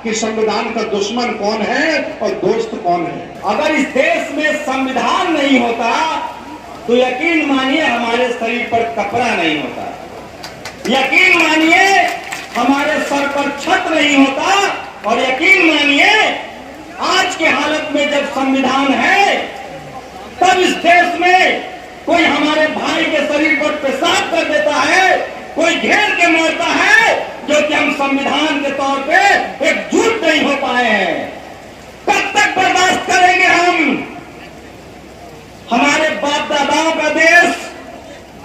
कि संविधान का दुश्मन कौन है और दोस्त कौन है। अगर इस देश में संविधान नहीं होता तो यकीन मानिए हमारे शरीर पर कपड़ा नहीं होता, यकीन मानिए हमारे सर पर छत नहीं होता, और यकीन मानिए आज के हालत में जब संविधान है तब इस देश में कोई हमारे भाई के शरीर पर पेशाब कर देता है, कोई घेर के मारता है, जो कि हम संविधान के तौर पे एकजुट नहीं हो पाए हैं। कब तक बर्दाश्त करेंगे हम? हमारे बाप दादाओं का देश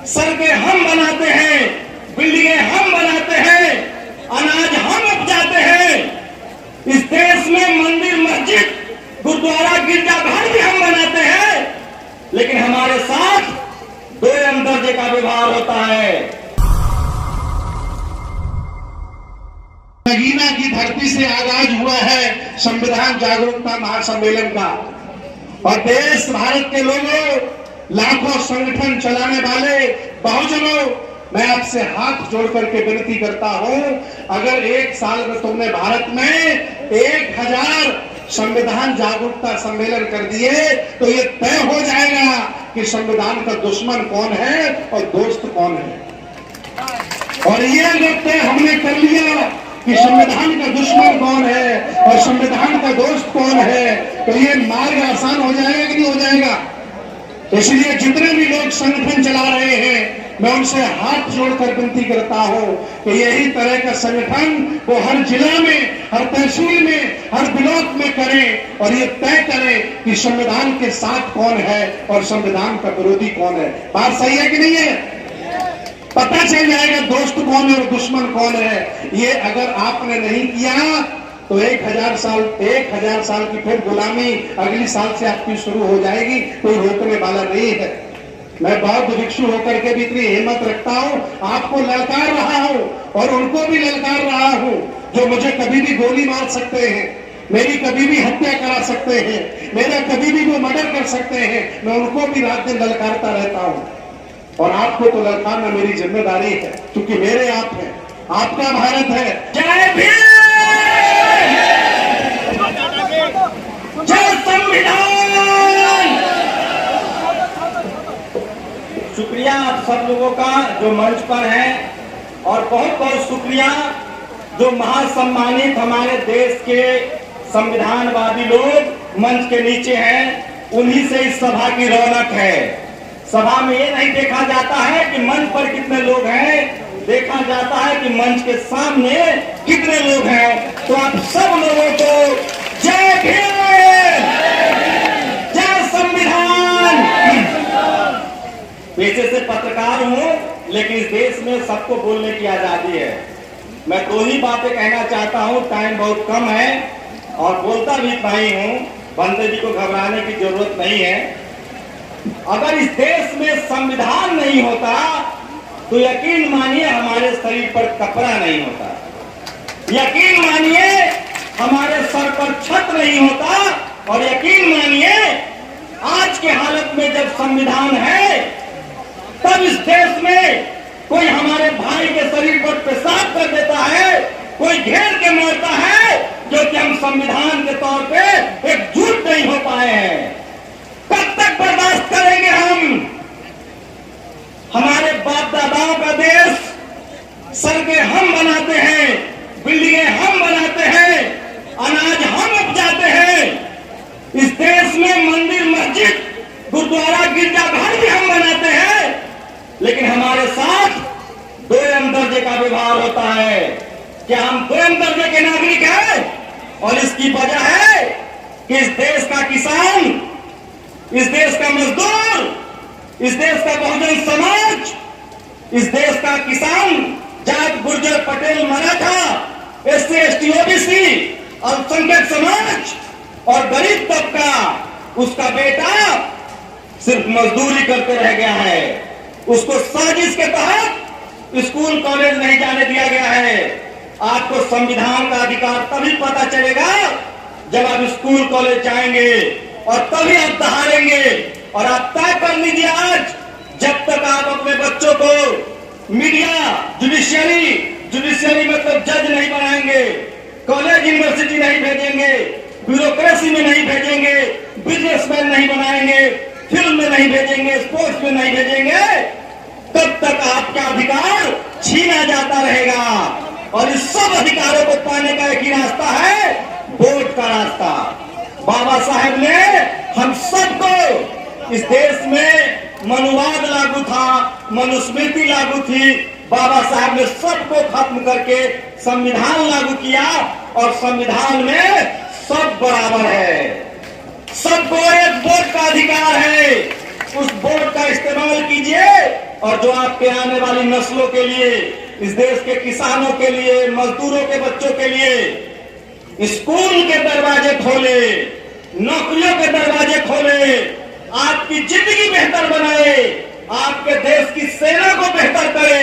सड़कें हम बनाते हैं, बिल्डिंगें हम बनाते हैं, अनाज हम उपजाते हैं। इस देश में मंदिर, मस्जिद, गुरुद्वारा, गिरजाघर भी हम बनाते हैं, लेकिन हमारे साथ दोयम दर्जे का व्यवहार होता है। नगीना की धरती से आगाज हुआ है संविधान जागरूकता महासम्मेलन का, और देश भारत के लोगों, लाखों संगठन चलाने वाले बहुजनों, मैं आपसे हाथ जोड़ करके विनती करता हूं, अगर एक साल में तुमने भारत में 1000 संविधान जागरूकता सम्मेलन कर दिए तो ये तय हो जाएगा कि संविधान का दुश्मन कौन है और दोस्त कौन है। और ये अगर तय हमने कर लिया कि संविधान का दुश्मन कौन है और संविधान का दोस्त कौन है, तो ये मार्ग आसान हो जाएगा कि नहीं हो जाएगा। इसलिए जितने भी लोग संगठन चला रहे हैं, मैं उनसे हाथ जोड़कर विनती करता हूं कि यही तरह का संगठन वो हर जिला में, हर तहसील में, हर ब्लॉक में करें, और ये तय करें कि संविधान के साथ कौन है और संविधान का विरोधी कौन है। बात सही है कि नहीं है? पता चल जाएगा दोस्त कौन है और दुश्मन कौन है। ये अगर आपने नहीं किया तो 1000 साल की फिर गुलामी अगली साल से आपकी शुरू हो जाएगी, कोई रोकने वाला नहीं है। मैं बौद्ध भिक्षु होकर के भी इतनी हिम्मत रखता हूं, आपको ललकार रहा हूं और उनको भी ललकार रहा हूं जो मुझे कभी भी गोली मार सकते हैं, मेरी कभी भी हत्या करा सकते हैं, मेरा कभी भी वो मर्डर कर सकते हैं। मैं उनको भी रात दिन ललकारता रहता हूं, और आपको तो ललकारना मेरी जिम्मेदारी है, क्योंकि मेरे आप हैं, आपका भारत है। जय भीम, जय संविधान। शुक्रिया आप सब लोगों का जो मंच पर हैं, और बहुत बहुत शुक्रिया जो महासम्मानित हमारे देश के संविधानवादी लोग मंच के नीचे हैं। उन्हीं से इस सभा की रौनक है। सभा में ये नहीं देखा जाता है कि मंच पर कितने लोग हैं, देखा जाता है कि मंच के सामने कितने लोग हैं। तो आप सब लोगों को जय भीम, जय संविधान। पेशे से पत्रकार हूं, लेकिन इस देश में सबको बोलने की आजादी है। मैं 2 ही बातें कहना चाहता हूं, टाइम बहुत कम है और बोलता भी नहीं हूं। बंदे जी को घबराने की जरूरत नहीं है। अगर इस देश में संविधान नहीं होता तो यकीन मानिए हमारे शरीर पर कपड़ा नहीं होता, यकीन मानिए हमारे सर पर छत नहीं होता, और यकीन मानिए आज के हालत में जब संविधान है तब इस देश में कोई हमारे भाई के शरीर पर पेशाब कर देता है, कोई घेर के मारता है, जो कि हम संविधान के तौर पे एकजुट नहीं हो पाए हैं। कब तक बर्दाश्त करेंगे हम? हमारे बाप दादाओं का देश सड़कें हम बनाते हैं, बिल्डिंगें हम बनाते हैं, अनाज हम उपजाते हैं। इस देश में मंदिर, मस्जिद, गुरुद्वारा, गिरजाघर भी हम बनाते हैं, लेकिन हमारे साथ दोयम दर्जे का व्यवहार होता है। क्या हम दोयम दर्जे के नागरिक हैं? और इसकी वजह है कि इस देश का किसान, इस देश का मजदूर, इस देश का बहुजन समाज, इस देश का किसान, Jat, Gurjar, Patel, Maratha, SC, ST, OBC, अल्पसंख्यक समाज और गरीब तबका, उसका बेटा सिर्फ मजदूरी करते रह गया है। उसको साजिश के तहत स्कूल कॉलेज नहीं जाने दिया गया है। आपको संविधान का अधिकार तभी पता चलेगा जब आप स्कूल कॉलेज जाएंगे, और तभी आप दहाड़ेंगे। और आप तय कर लीजिए आज, जब तक आप अपने बच्चों को मीडिया, जुडिशियरी मतलब जज नहीं बनाएंगे, कॉलेज यूनिवर्सिटी नहीं भेजेंगे, ब्यूरोक्रेसी में नहीं भेजेंगे, बिजनेसमैन नहीं बनाएंगे, फिल्म में नहीं भेजेंगे, स्पोर्ट्स में नहीं भेजेंगे, तब तक आपका अधिकार छीना जाता रहेगा। और इस सब अधिकारों को पाने का एक ही रास्ता है, वोट का रास्ता। बाबा साहेब ने हम सबको, इस देश में मनुवाद लागू था, मनुस्मृति लागू थी, बाबा साहब ने सबको खत्म करके संविधान लागू किया। और संविधान में सब बराबर है, सबको एक वोट का अधिकार है। उस वोट का इस्तेमाल कीजिए और जो आपके आने वाली नस्लों के लिए, इस देश के किसानों के लिए, मजदूरों के बच्चों के लिए स्कूल के दरवाजे खोले, नौकरियों के दरवाजे खोले, आपकी जिंदगी बेहतर बनाए, आपके देश की सेना को बेहतर करे,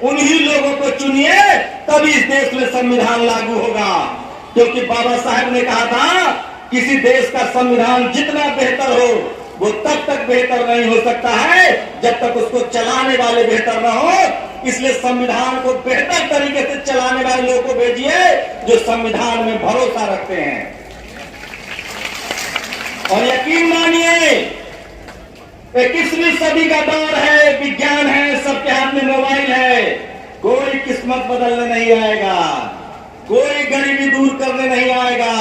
उन्हीं लोगों को चुनिए, तभी इस देश में संविधान लागू होगा। क्योंकि बाबा साहब ने कहा था, किसी देश का संविधान जितना बेहतर हो, वो तब तक बेहतर नहीं हो सकता है जब तक उसको चलाने वाले बेहतर ना हो। इसलिए संविधान को बेहतर तरीके से चलाने वाले लोगों को भेजिए जो संविधान में भरोसा रखते हैं। और यकीन मानिए, 21वीं सदी का दौर है, विज्ञान है, सबके हाथ में मोबाइल है, कोई किस्मत बदलने नहीं आएगा, कोई गरीबी दूर करने नहीं आएगा।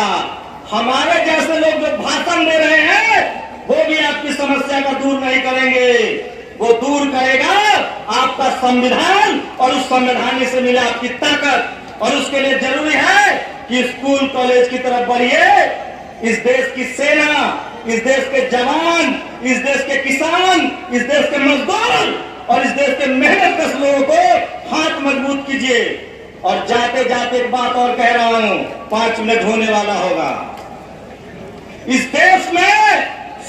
हमारे जैसे लोग जो भाषण दे रहे हैं वो भी आपकी समस्या का दूर नहीं करेंगे, वो दूर करेगा आपका संविधान और उस संविधान से मिले आपकी ताकत। और उसके लिए जरूरी है कि स्कूल कॉलेज की तरफ बढ़िए। इस देश की सेना, इस देश के जवान, इस देश के किसान, इस देश के मजदूर और इस देश के मेहनतकश लोगों को हाथ मजबूत कीजिए। और जाते जाते एक बात और कह रहा हूं, 5 मिनट होने वाला होगा। इस देश में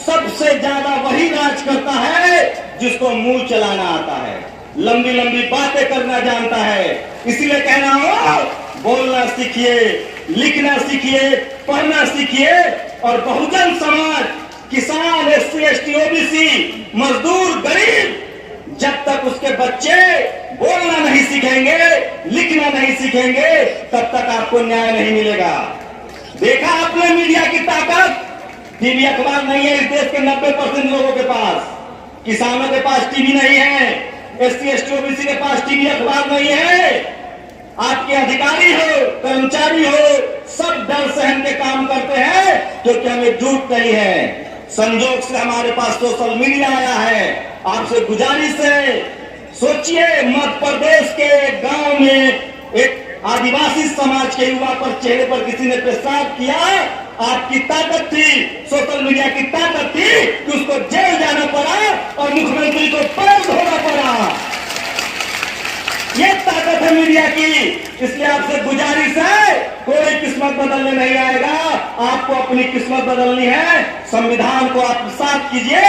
सबसे ज्यादा वही राज करता है जिसको मुंह चलाना आता है, लंबी लंबी बातें करना जानता है। इसीलिए कह रहा हूं, बोलना सीखिए, लिखना सीखिए, पढ़ना सीखिए। और बहुजन समाज, किसान, SC, ST, OBC, मजदूर, गरीब, जब तक उसके बच्चे बोलना नहीं सीखेंगे, लिखना नहीं सीखेंगे, तब तक आपको न्याय नहीं मिलेगा। देखा आपने मीडिया की ताकत? टीवी अखबार नहीं है इस देश के 90% लोगों के पास। किसानों के पास टीवी नहीं है, SC, ST, OBC के पास टीवी अखबार नहीं है। आपके अधिकारी हो, कर्मचारी हो, सब डर सहन के काम करते हैं क्योंकि हमें झूठ नहीं है। संजोग से हमारे पास सोशल मीडिया आया है। आपसे गुजारिश है, सोचिए, मध्य प्रदेश के गांव में एक आदिवासी समाज के युवा पर चेहरे पर किसी ने पेशाब किया, आपकी ताकत थी, सोशल मीडिया की ताकत थी कि उसको जेल जाना पड़ा और मुख्यमंत्री को पैर धोना पड़ा। ये ताकत है मीडिया की। इसलिए आपसे गुजारिश है, कोई किस्मत बदलने नहीं आएगा, आपको अपनी किस्मत बदलनी है। संविधान को आत्मसात कीजिए,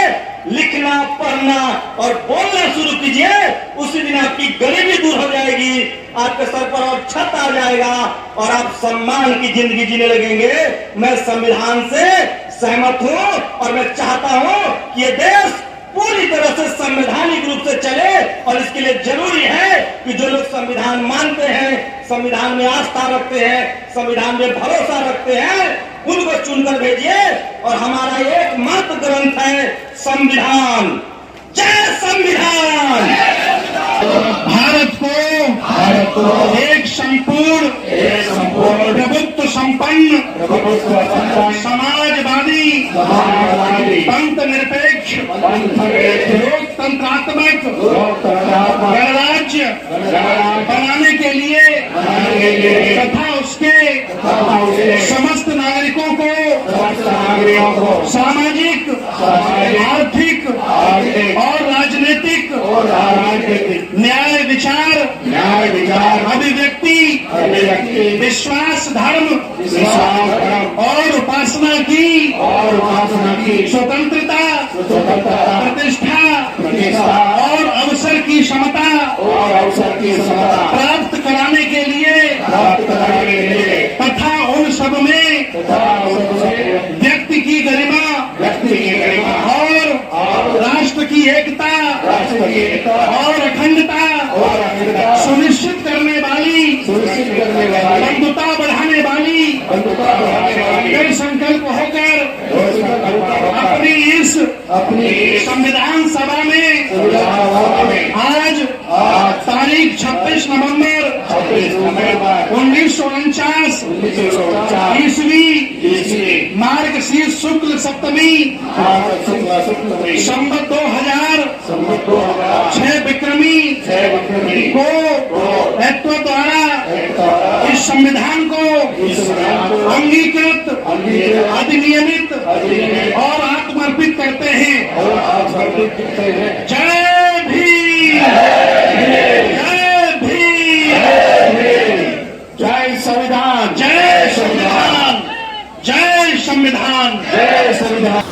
लिखना, पढ़ना और बोलना शुरू कीजिए। उसी दिन आपकी गरीबी दूर हो जाएगी, आपके सर पर और छत आ जाएगा और आप सम्मान की जिंदगी जीने लगेंगे। मैं संविधान से सहमत हूं और मैं चाहता हूं कि ये देश पूरी तरह से संवैधानिक रूप से चले। और इसके लिए जरूरी है कि जो लोग संविधान मानते हैं, संविधान में आस्था रखते हैं, संविधान में भरोसा रखते हैं, उनको चुनकर भेजिए। और हमारा एकमात्र ग्रंथ है संविधान। जय संविधान। भारत को एक संपूर्ण प्रभुत्व संपन्न समाजवादी तंत्र निरपेक्ष लोकतंत्रात्मक गणराज्य बनाने के लिए तथा उसके समस्त नागरिकों को सामाजिक, आर्थिक और राजनीतिक न्याय विचार अभिव्यक्ति विश्वास धर्म और उपासना की स्वतंत्रता प्रतिष्ठा और अवसर की क्षमता प्राप्त कराने के लिए तथा उन सब में व्यक्ति की गरिमा और राष्ट्र की एकता और अखंडता सुनिश्चित करने वाली, बंधुता बढ़ाने वाली दृढ़ संकल्प होकर अपनी संविधान सभा में आज तारीख 26 नवंबर 1949 ईस्वी मार्गशीर्ष शुक्ल सप्तमी संवत 2006 विक्रमी को एत्व द्वारा इस संविधान को अंगीकृत अधिनियमित और आत्मर्पित करते हैं। जय भीम, जय भीम, जय संविधान, जय संविधान, जय संविधान, जय संविधान।